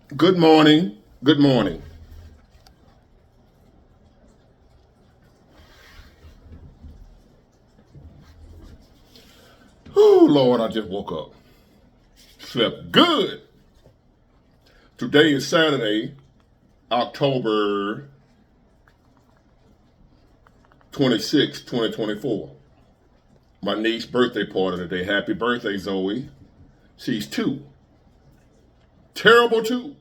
Good morning. Good morning. Oh, Lord, I just woke up. Slept good. Today is Saturday, October 26, 2024. My niece's birthday party today. Happy birthday, Zoe. She's 2. Terrible 2.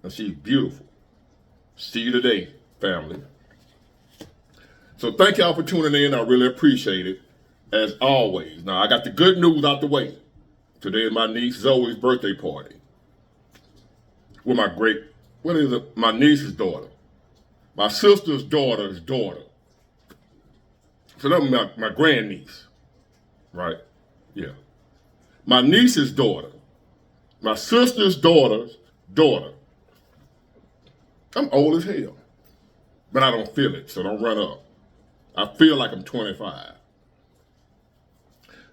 And she's beautiful. See you today, family. So thank y'all for tuning in. I really appreciate it, as always. Now, I got the good news out the way. Today is my niece Zoe's birthday party with my niece's daughter, my sister's daughter's daughter. So that's my grandniece, right? Yeah. My niece's daughter, my sister's daughter's daughter. I'm old as hell, but I don't feel it, so don't run up. I feel like I'm 25.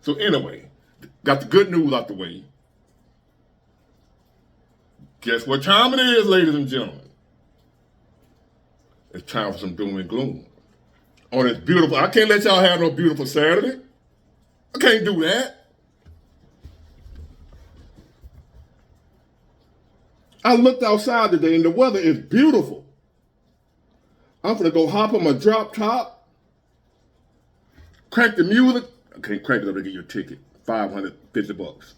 So anyway, got the good news out the way. Guess what time it is, ladies and gentlemen? It's time for some doom and gloom. On this beautiful, I can't let y'all have no beautiful Saturday. I can't do that. I looked outside today and the weather is beautiful. I'm gonna go hop on my drop top, crank the music. I can't crank it up to get you a ticket, $550.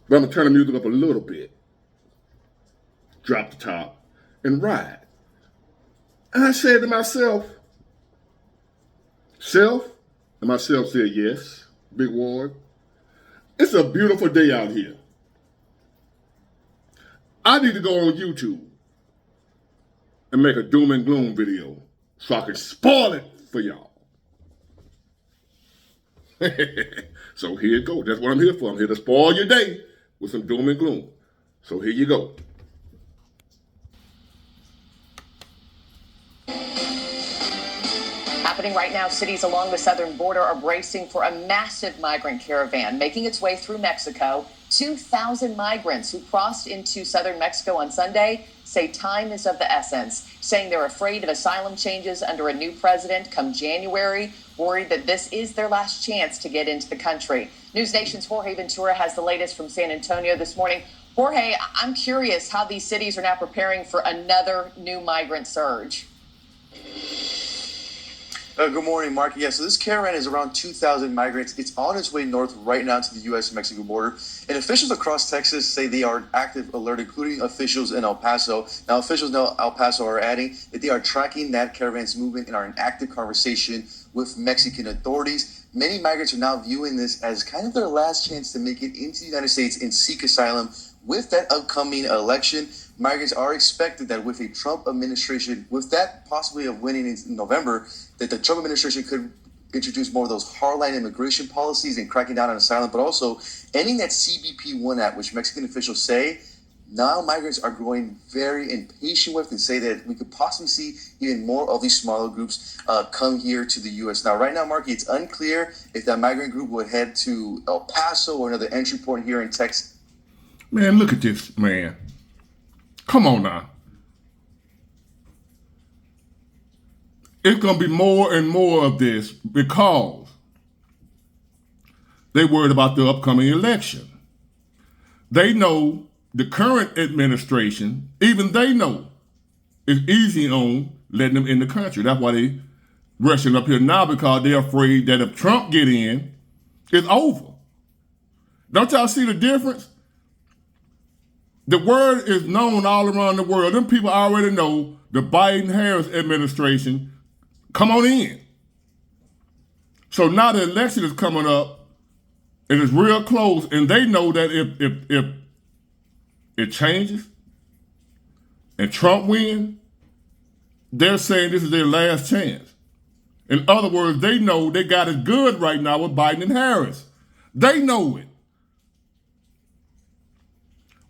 But I'm gonna turn the music up a little bit, drop the top, and ride. And I said to myself, self, and myself said, yes, Big Ward, it's a beautiful day out here. I need to go on YouTube and make a doom and gloom video so I can spoil it for y'all. So here it goes. That's what I'm here for. I'm here to spoil your day with some doom and gloom. So here you go. Happening right now, cities along the southern border are bracing for a massive migrant caravan making its way through Mexico. 2,000 migrants who crossed into southern Mexico on Sunday say time is of the essence, saying they're afraid of asylum changes under a new president come January, worried that this is their last chance to get into the country. News Nation's Jorge Ventura has the latest from San Antonio this morning. Jorge, I'm curious how these cities are now preparing for another new migrant surge. Good morning, Mark. Yeah, so this caravan is around 2,000 migrants. It's on its way north right now to the U.S.-Mexico border. And officials across Texas say they are active alert, including officials in El Paso. Now, officials in El Paso are adding that they are tracking that caravan's movement and are in active conversation with Mexican authorities. Many migrants are now viewing this as kind of their last chance to make it into the United States and seek asylum with that upcoming election. Migrants are expected that with a Trump administration, with that possibly of winning in November, that the Trump administration could introduce more of those hardline immigration policies and cracking down on asylum, but also ending that CBP-1 Act, which Mexican officials say now migrants are growing very impatient with, and say that we could possibly see even more of these smaller groups come here to the U.S. Now, right now, Marky, it's unclear if that migrant group would head to El Paso or another entry point here in Texas. Man, look at this, man. Come on now. It's going to be more and more of this because they're worried about the upcoming election. They know the current administration, even they know, is easy on letting them in the country. That's why they rushing up here now, because they're afraid that if Trump get in, it's over. Don't y'all see the difference? The word is known all around the world. Them people already know the Biden-Harris administration, come on in. So now the election is coming up, and it's real close, and they know that if it changes and Trump wins, they're saying this is their last chance. In other words, they know they got it good right now with Biden and Harris. They know it.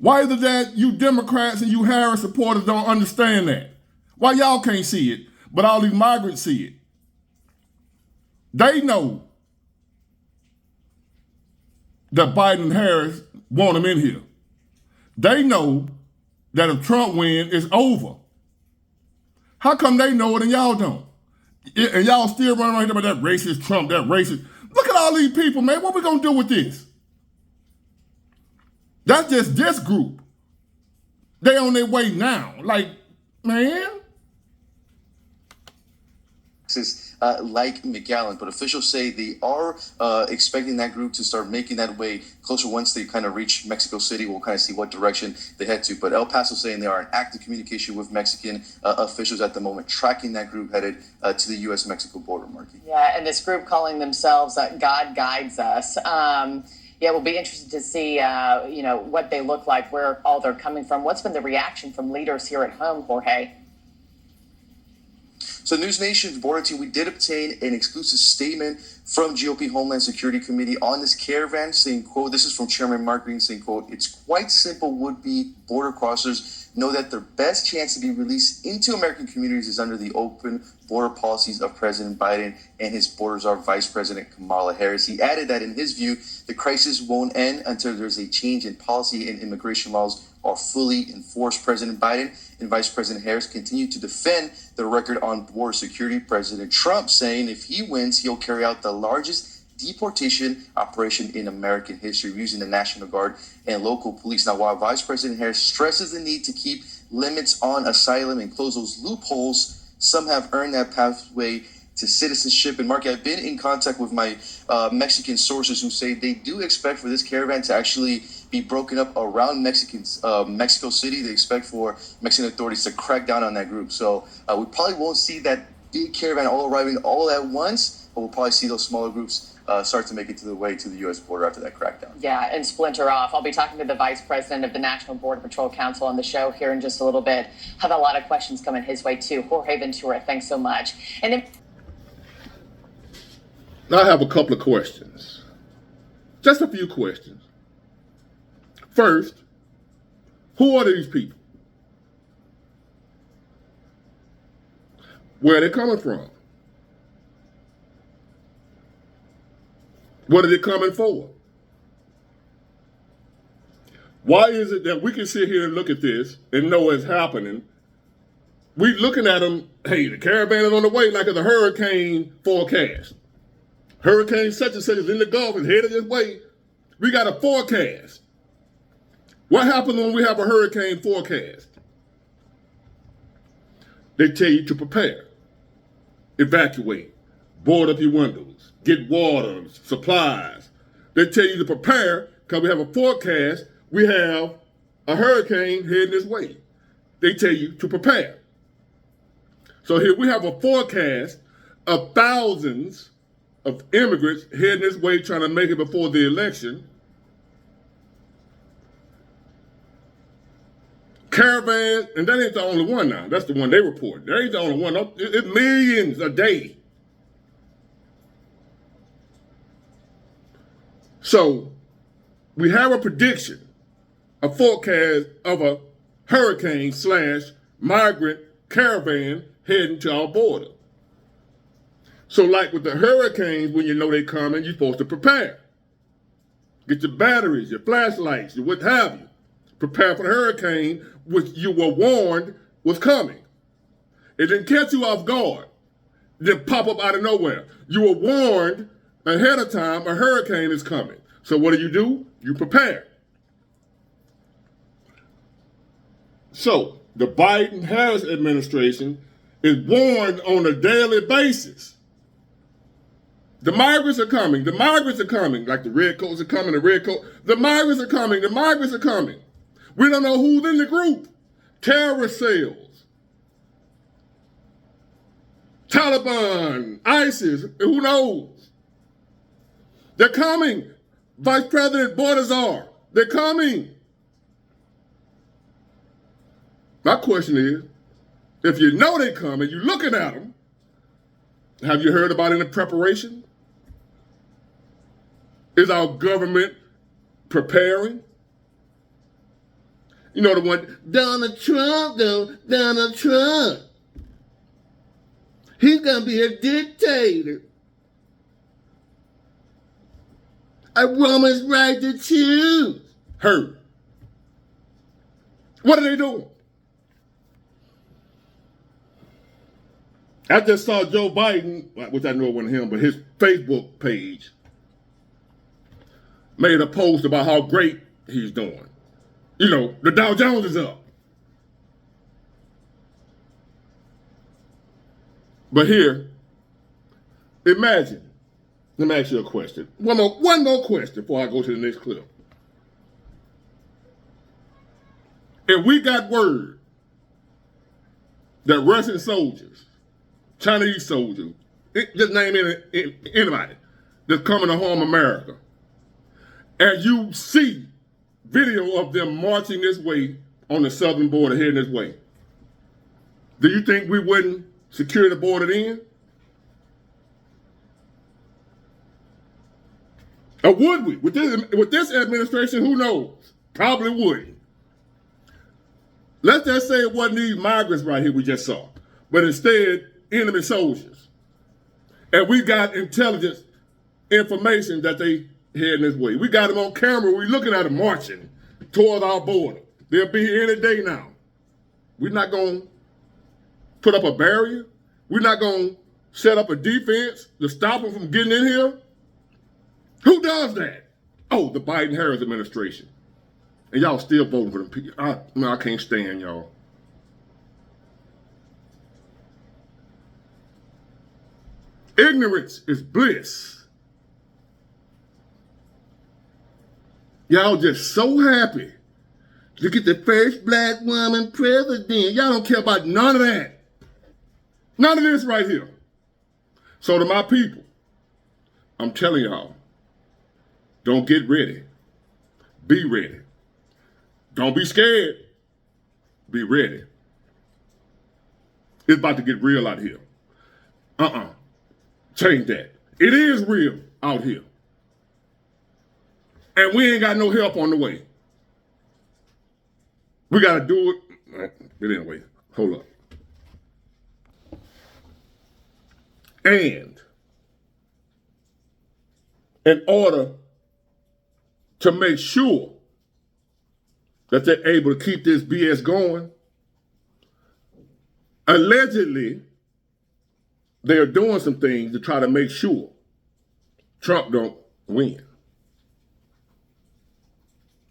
Why is it that you Democrats and you Harris supporters don't understand that? Why y'all can't see it, but all these migrants see it? They know that Biden and Harris want them in here. They know that if Trump wins, it's over. How come they know it and y'all don't? And y'all still running around here about that racist Trump, that racist. Look at all these people, man. What we gonna do with this? That's just this group. They on their way now. Like, man. Like McAllen, but officials say they are expecting that group to start making that way closer once they kind of reach Mexico City. We'll kind of see what direction they head to. But El Paso saying they are in active communication with Mexican officials at the moment, tracking that group headed to the U.S.-Mexico border, Marky. Yeah, and this group calling themselves God Guides Us. Yeah, we'll be interested to see, what they look like, where all they're coming from. What's been the reaction from leaders here at home, Jorge? So News Nation's border team, we did obtain an exclusive statement from GOP Homeland Security Committee on this caravan saying, quote, this is from Chairman Mark Green saying, quote, it's quite simple, would-be border crossers know that their best chance to be released into American communities is under the open border policies of President Biden and his border czar, Vice President Kamala Harris. He added that in his view, the crisis won't end until there's a change in policy and immigration laws are fully enforced. President Biden and Vice President Harris continue to defend their record on border security. President Trump saying if he wins, he'll carry out the largest deportation operation in American history using the National Guard and local police. Now, while Vice President Harris stresses the need to keep limits on asylum and close those loopholes, some have earned that pathway to citizenship. And Mark, I've been in contact with my Mexican sources who say they do expect for this caravan to actually be broken up around Mexico City. They expect for Mexican authorities to crack down on that group. So we probably won't see that big caravan all arriving all at once, but we'll probably see those smaller groups start to make it to the way to the U.S. border after that crackdown. Yeah, and splinter off. I'll be talking to the Vice President of the National Border Patrol Council on the show here in just a little bit. Have a lot of questions coming his way, too. Jorge Ventura, thanks so much. And then I have a couple of questions. Just a few questions. First, who are these people? Where are they coming from? What are they coming for? Why is it that we can sit here and look at this and know what's happening? We looking at them, hey, the caravan is on the way like it's a hurricane forecast. Hurricane such and such is in the Gulf, is headed this way. We got a forecast. What happens when we have a hurricane forecast? They tell you to prepare, evacuate, board up your windows, get water, supplies. They tell you to prepare because we have a forecast. We have a hurricane heading this way. They tell you to prepare. So here we have a forecast of thousands of immigrants heading this way trying to make it before the election. Caravan, and that ain't the only one now. That's the one they report. That ain't the only one. It's millions a day. So we have a prediction, a forecast of a hurricane / migrant caravan heading to our border. So like with the hurricanes, when you know they're coming, you're supposed to prepare. Get your batteries, your flashlights, your what have you. Prepare for the hurricane, which you were warned was coming. It didn't catch you off guard. It didn't pop up out of nowhere. You were warned ahead of time a hurricane is coming. So what do? You prepare. So the Biden-Harris administration is warned on a daily basis. The migrants are coming. The migrants are coming. Like the redcoats are coming, the redcoat. The migrants are coming. The migrants are coming. We don't know who's in the group. Terrorist cells. Taliban, ISIS, who knows? They're coming. Vice President Bordazar, they're coming. My question is, if you know they're coming, you're looking at them, have you heard about any preparation? Is our government preparing? You know the one, Donald Trump, though, Donald Trump. He's going to be a dictator. A woman's right to choose. Her. What are they doing? I just saw Joe Biden, which I know it wasn't him, but his Facebook page made a post about how great he's doing. You know, the Dow Jones is up. But here, imagine, let me ask you a question. One more question before I go to the next clip. If we got word that Russian soldiers, Chinese soldiers, just name anybody that's coming to harm America, and you see video of them marching this way on the southern border, heading this way, do you think we wouldn't secure the border then? Or would we? With this administration, who knows? Probably wouldn't. Let's just say it wasn't these migrants right here we just saw, but instead enemy soldiers. And we got intelligence information that they heading this way. We got them on camera. We're looking at them marching toward our border. They'll be here any day now. We're not going to put up a barrier. We're not going to set up a defense to stop them from getting in here. Who does that? Oh, the Biden-Harris administration. And y'all still voting for them people. I can't stand y'all. Ignorance is bliss. Y'all just so happy to get the first black woman president. Y'all don't care about none of that. None of this right here. So to my people, I'm telling y'all, don't get ready. Be ready. Don't be scared. Be ready. It's about to get real out here. Change that. It is real out here. And we ain't got no help on the way. We got to do it. But anyway, hold up. And in order to make sure that they're able to keep this BS going, allegedly, they're doing some things to try to make sure Trump don't win.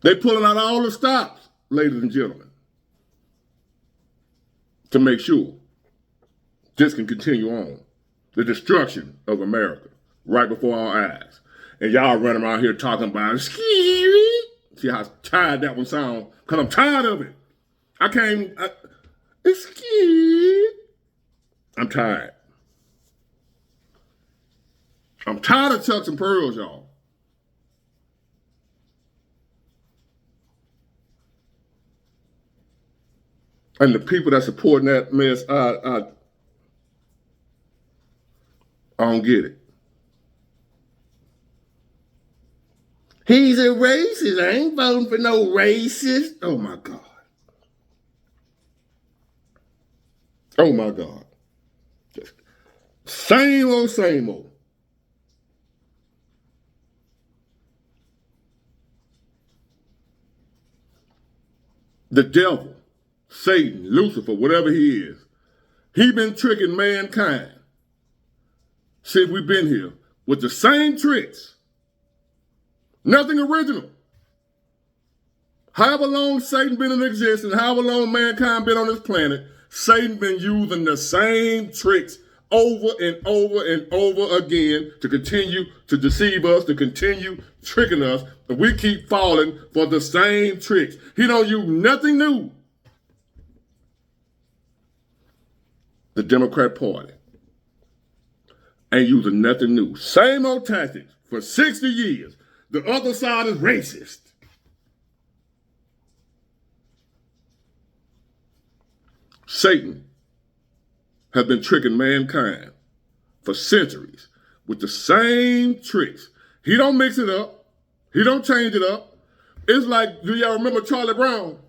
They're pulling out all the stops, ladies and gentlemen, to make sure this can continue on. The destruction of America right before our eyes. And y'all running around here talking about scary. See how tired that one sounds? Because I'm tired of it. It's scary. I'm tired. I'm tired of Chucks and Pearls, y'all. And the people that supporting that mess, I don't get it. He's a racist. I ain't voting for no racist. Oh my God. Oh my God. Just same old, same old. The devil, Satan, Lucifer, whatever he is, he been tricking mankind since we've been here with the same tricks. Nothing original. However long Satan been in existence, however long mankind been on this planet, Satan been using the same tricks over and over and over again to continue to deceive us, to continue tricking us, and we keep falling for the same tricks. He don't use nothing new. The Democrat Party ain't using nothing new. Same old tactics for 60 years. The other side is racist. Satan has been tricking mankind for centuries with the same tricks. He don't mix it up. He don't change it up. It's like, do y'all remember Charlie Brown?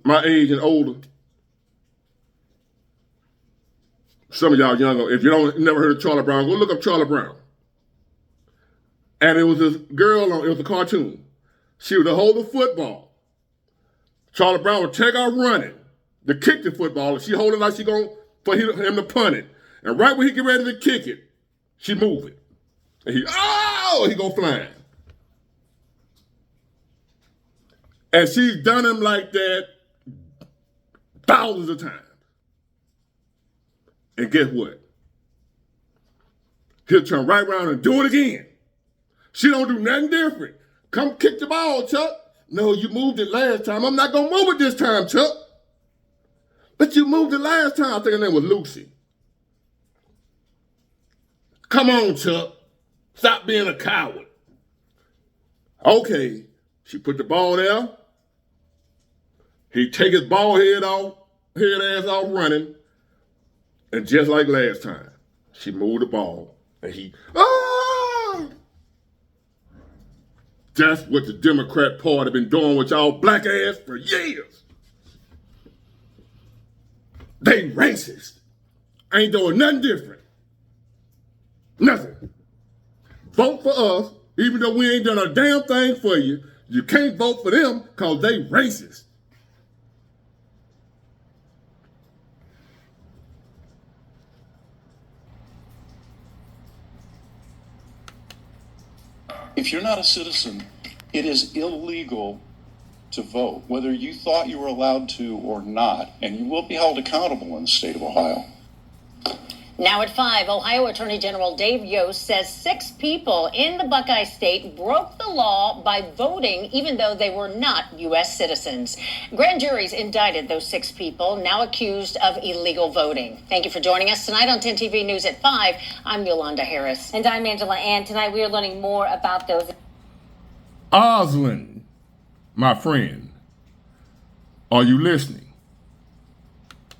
My age and older. Some of y'all younger, if you don't never heard of Charlie Brown, go look up Charlie Brown. And it was this girl, it was a cartoon. She would hold the football Charlie Brown will take out running to kick the football, and she hold it like she going for him to punt it. And right when he get ready to kick it, she move it. And he go flying. And she's done him like that thousands of times. And guess what? He'll turn right around and do it again. She don't do nothing different. Come kick the ball, Chuck. No, you moved it last time. I'm not going to move it this time, Chuck. But you moved it last time. I think her name was Lucy. Come on, Chuck. Stop being a coward. Okay. She put the ball there. He take his bald head ass off running. And just like last time, she moved the ball. And he, That's what the Democrat Party been doing with y'all black ass for years. They racist. Ain't doing nothing different. Nothing. Vote for us, even though we ain't done a damn thing for you. You can't vote for them because they racist. If you're not a citizen, it is illegal to vote, whether you thought you were allowed to or not, and you will be held accountable in the state of Ohio. Now at 5, Ohio Attorney General Dave Yost says 6 people in the Buckeye State broke the law by voting even though they were not U.S. citizens. Grand juries indicted those 6 people now accused of illegal voting. Thank you for joining us tonight on 10 TV News at 5. I'm Yolanda Harris. And I'm Angela Ann. Tonight we are learning more about those. Osland, my friend, are you listening?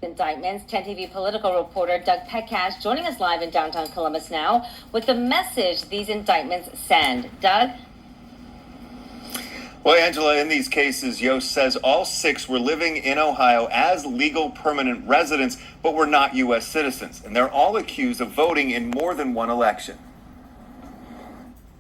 Indictments. 10 TV political reporter Doug Petcash joining us live in downtown Columbus now with the message these indictments send. Doug? Well, Angela, in these cases, Yost says all 6 were living in Ohio as legal permanent residents, but were not U.S. citizens. And they're all accused of voting in more than one election.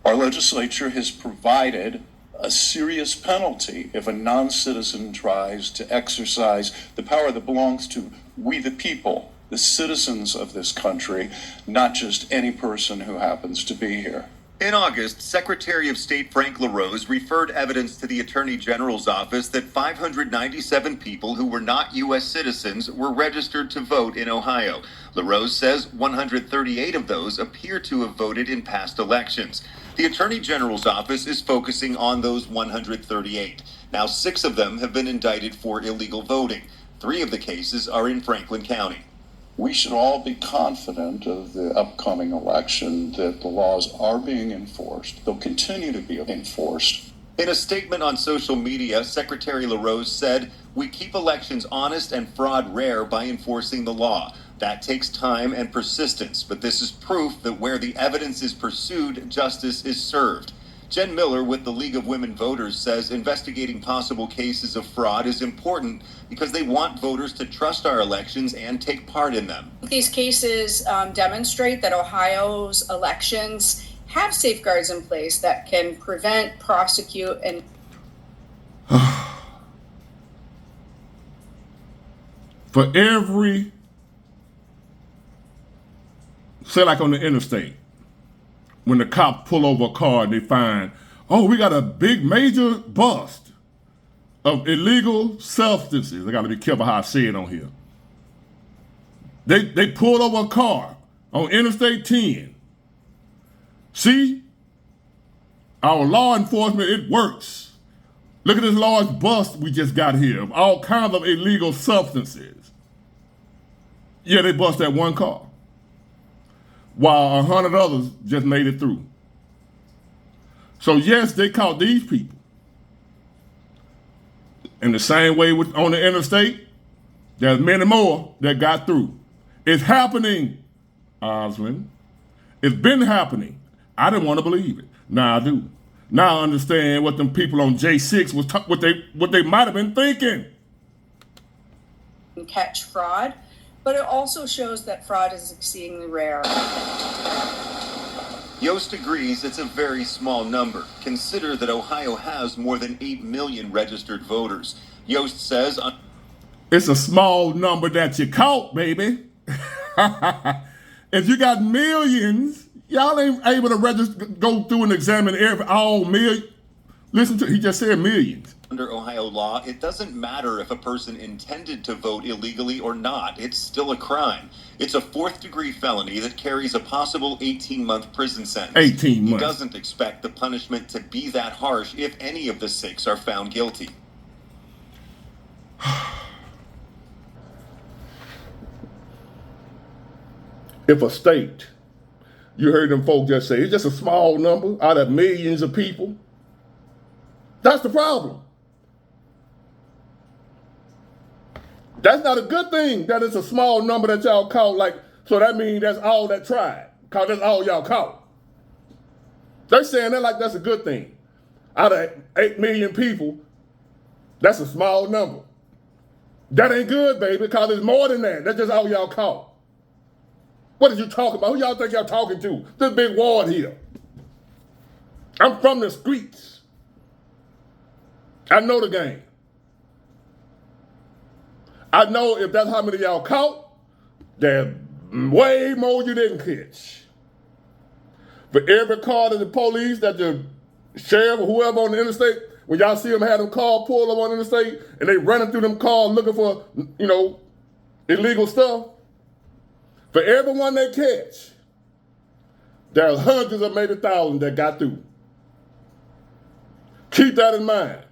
Our legislature has provided a serious penalty if a non-citizen tries to exercise the power that belongs to we the people, the citizens of this country, not just any person who happens to be here. In August, Secretary of State Frank LaRose referred evidence to the Attorney General's office that 597 people who were not U.S. citizens were registered to vote in Ohio. LaRose says 138 of those appear to have voted in past elections. The Attorney General's office is focusing on those 138. Now, 6 of them have been indicted for illegal voting. 3 of the cases are in Franklin County. We should all be confident of the upcoming election that the laws are being enforced. They'll continue to be enforced. In a statement on social media, Secretary LaRose said, "We keep elections honest and fraud rare by enforcing the law. That takes time and persistence, but this is proof that where the evidence is pursued, justice is served." Jen Miller with the League of Women Voters says investigating possible cases of fraud is important because they want voters to trust our elections and take part in them. These cases demonstrate that Ohio's elections have safeguards in place that can prevent, prosecute, and for every, say like on the interstate, when the cops pull over a car and they find, oh, we got a big major bust of illegal substances. I got to be careful how I say it on here. They pulled over a car on Interstate 10. See, our law enforcement, it works. Look at this large bust we just got here of all kinds of illegal substances. Yeah, they bust that one car, while 100 others just made it through. So yes, they caught these people. In the same way on the interstate, there's many more that got through. It's happening, Osmond. It's been happening. I didn't want to believe it. Now I do. Now I understand what them people on J6 was what they might have been thinking. catch fraud. But it also shows that fraud is exceedingly rare. Yost agrees it's a very small number. Consider that Ohio has more than 8 million registered voters. Yost says it's a small number that you caught, baby. If you got millions, y'all ain't able to register, go through and examine all million. Listen to, he just said millions. under Ohio law, it doesn't matter if a person intended to vote illegally or not. It's still a crime. It's a fourth-degree felony that carries a possible 18-month prison sentence. 18 months. He doesn't expect the punishment to be that harsh if any of the 6 are found guilty. If a state, you heard them folks just say, it's just a small number out of millions of people. That's the problem. That's not a good thing that it's a small number that y'all caught. Like, so that means that's all that tried. Cause that's all y'all caught. They're saying that like that's a good thing. Out of 8 million people, that's a small number. That ain't good, baby, because it's more than that. That's just all y'all caught. What are you talking about? Who y'all think y'all talking to? This big ward here. I'm from the streets. I know the game. I know if that's how many y'all caught, there's way more you didn't catch. For every car to the police, that the sheriff or whoever on the interstate, when y'all see them have them car pull up on the interstate and they running through them cars looking for, illegal stuff, for everyone they catch, there's hundreds or maybe thousands that got through. Keep that in mind.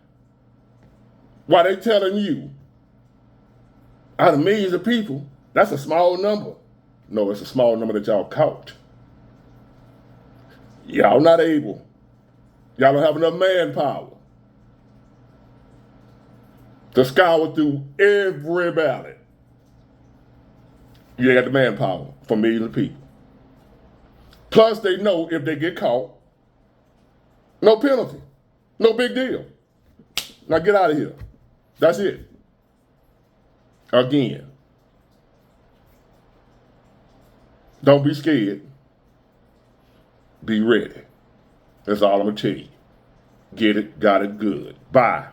While they telling you, out of millions of people, that's a small number. No, it's a small number that y'all caught. Y'all not able. Y'all don't have enough manpower to scour through every ballot. You ain't got the manpower for millions of people. Plus, they know if they get caught, no penalty, no big deal. Now get out of here. That's it. Again, don't be scared. Be ready. That's all I'm going to tell you. Get it, got it, good. Bye.